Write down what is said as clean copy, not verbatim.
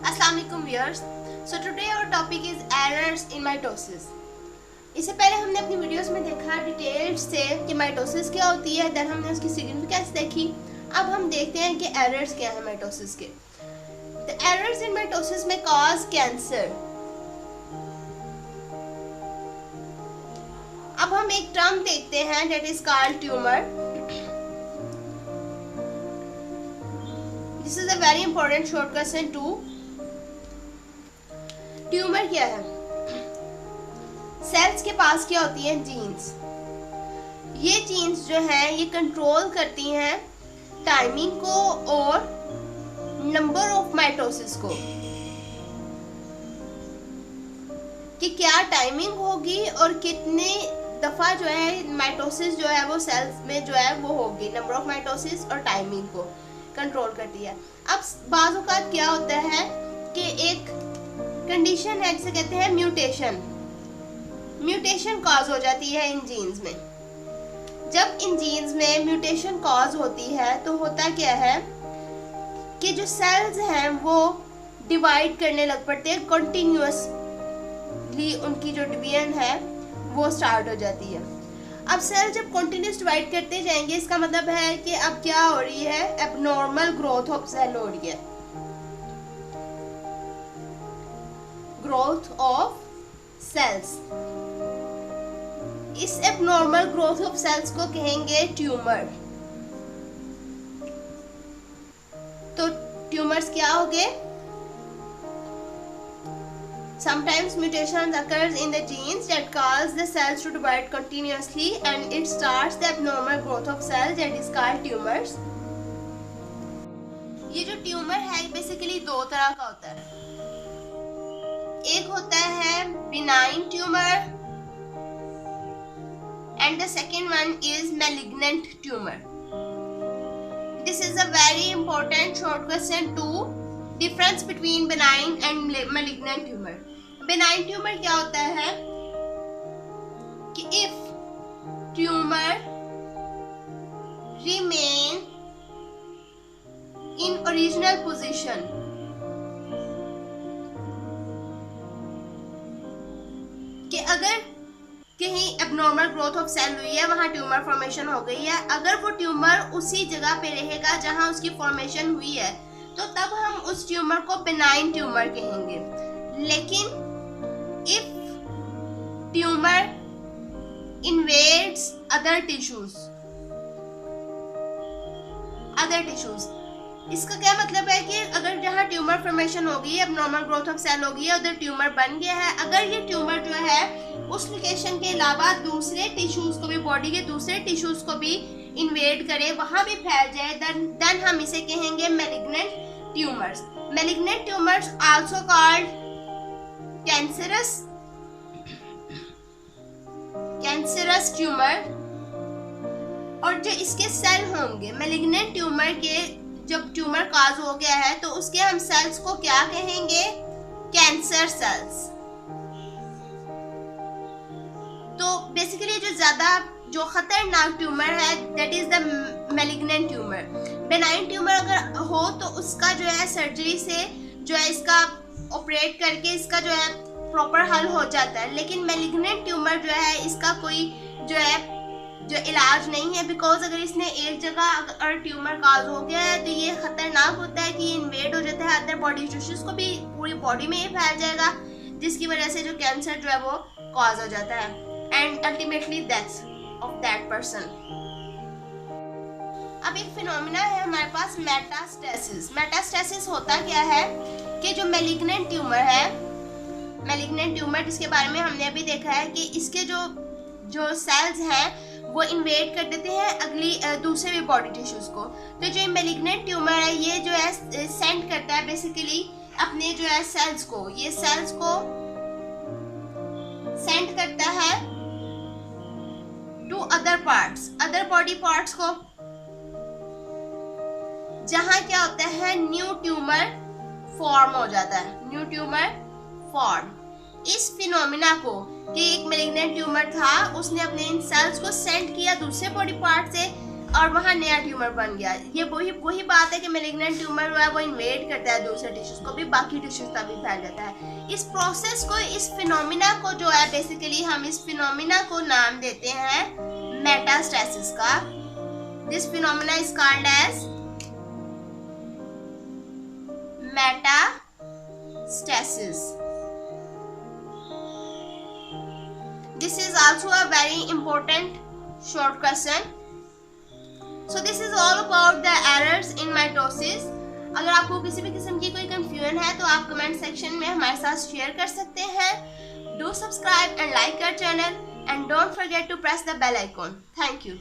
अस्सलाम वालेकुम viewers. So today our topic is errors in mitosis. इससे पहले हमने अपनी वीडियोस में देखा डिटेल से कि माइटोसिस क्या होती है, देन हमने उसकी सिग्निफिकेंस देखी। अब हम देखते हैं कि एरर्स क्या है माइटोसिस के। द एरर्स इन माइटोसिस में कॉज कैंसर। अब हम एक टर्म देखते हैं that is called tumour. This is a very important short question too. Tumour क्या है? सेल्स के पास क्या होती हैं? जीन्स। ये जीन्स जो है ये कंट्रोल करती हैं टाइमिंग को और नंबर ऑफ माइटोसिस को, कि क्या टाइमिंग होगी और कितने दफा जो है माइटोसिस जो है वो सेल्स में जो है वो होगी। नंबर ऑफ माइटोसिस और टाइमिंग को कंट्रोल करती है। अब बाज़ औक़ात क्या होता है कि एक कंडीशन है जिसे कहते हैं म्यूटेशन। म्यूटेशन कॉज हो जाती है इन जीन्स में। जब इन जीन्स में म्यूटेशन कॉज होती है तो होता क्या है कि जो सेल्स हैं वो डिवाइड करने लग पड़ते हैं, कंटिन्यूअसली उनकी जो डिवीजन है वो स्टार्ट हो जाती है। अब सेल जब कंटिन्यूस डिवाइड करते जाएंगे, इसका मतलब है कि अब क्या हो रही है? एबनॉर्मल ग्रोथ ऑफ सेल हो रही है। Growth of cells. इस एबनॉर्मल ग्रोथ ऑफ सेल्स को कहेंगे ट्यूमर। तो ट्यूमर्स क्या हो गए? Sometimes mutations occurs in the genes that cause the cells to divide continuously and it starts the abnormal growth of cells that is called tumors. ये जो tumour है basically दो तरह का होता है। एक होता है benign tumor and the second one is malignant tumor. This is a very important short question too. Difference between benign and malignant tumor. Benign tumor क्या होता है कि if tumor remain in original position, कि अगर कहीं abnormal growth of cell हुई है, वहां ट्यूमर फॉर्मेशन हो गई है, अगर वो ट्यूमर उसी जगह पे रहेगा जहां उसकी फॉर्मेशन हुई है तो तब हम उस ट्यूमर को बेनाइन ट्यूमर कहेंगे। लेकिन if tumour invades other tissues, इसका क्या मतलब है कि अगर जहां ट्यूमर फॉर्मेशन हो गई है, एबनॉर्मल ग्रोथ ऑफ सेल हो गई है, उधर ट्यूमर बन गया है, अगर ये ट्यूमर जो है उस लोकेशन के अलावा दूसरे टिश्यूज को भी, बॉडी के दूसरे टिश्यूज को भी इन्वेड करे, वहां भी फैल जाए, देन हम इसे कहेंगे malignant tumours. Malignant tumours also called cancerous tumour. और जो इसके सेल होंगे मैलिग्नेंट ट्यूमर के, जब ट्यूमर काज हो गया है तो उसके हम सेल्स को क्या कहेंगे? Cancer cells. तो बेसिकली जो खतरनाक ट्यूमर है that is the malignant tumour. Benign tumour अगर हो तो उसका जो है सर्जरी से जो है इसका ऑपरेट करके इसका जो है प्रॉपर हल हो जाता है। लेकिन मैलिग्नेंट ट्यूमर जो है इसका कोई जो है जो इलाज नहीं है, बिकॉज अगर इसने एक जगह अगर ट्यूमर काज हो गया है तो ये खतरनाक होता है कि ये इन्वेड हो जाता है अदर बॉडी टिश्यूज को भी, पूरी बॉडी में ये फैल जाएगा, जिसकी वजह से जो कैंसर जो है वो कॉज हो जाता है and ultimately death of that person. अब एक फिनोमिना है हमारे पास मेटास्टेसिस। मेटास्टेसिस होता क्या है कि जो मैलिग्नेंट ट्यूमर है, मैलिग्नेंट ट्यूमर जिसके बारे में हमने अभी देखा है कि इसके जो सेल्स हैं वो इन्वेड कर देते हैं अगली दूसरे भी बॉडी टिश्यूज को। तो जो मैलिग्नेंट ट्यूमर है ये जो है सेंड करता है बेसिकली अपने जो है सेल्स को, ये सेल्स को सेंड करता है to other parts, other body parts को, जहां क्या होता है न्यू ट्यूमर फॉर्म हो जाता है, न्यू ट्यूमर फॉर्म। इस फिनोमिना को कि एक मैलिग्नेंट ट्यूमर था, उसने अपने इन सेल्स को सेंड किया दूसरे बॉडी पार्ट से और वहाँ नया ट्यूमर बन गया। ये वही बात है कि मैलिग्नेंट ट्यूमर जो है वो इन्वेड करता है दूसरे टिश्यूज को भी, बाकी टिश्यूज तक भी फैल जाता है। इस प्रोसेस को, इस फिनोमिना को जो है बेसिकली हम इस फिनोमिना को नाम देते हैं मेटास्टेसिस का। This phenomena is called as metastasis. This is also a very important short question. So this is all about the errors in mitosis. अगर आपको किसी भी किस्म की कोई कंफ्यूजन है तो आप कमेंट सेक्शन में हमारे साथ शेयर कर सकते हैं। Do subscribe and like our channel and don't forget to press the bell icon. Thank you.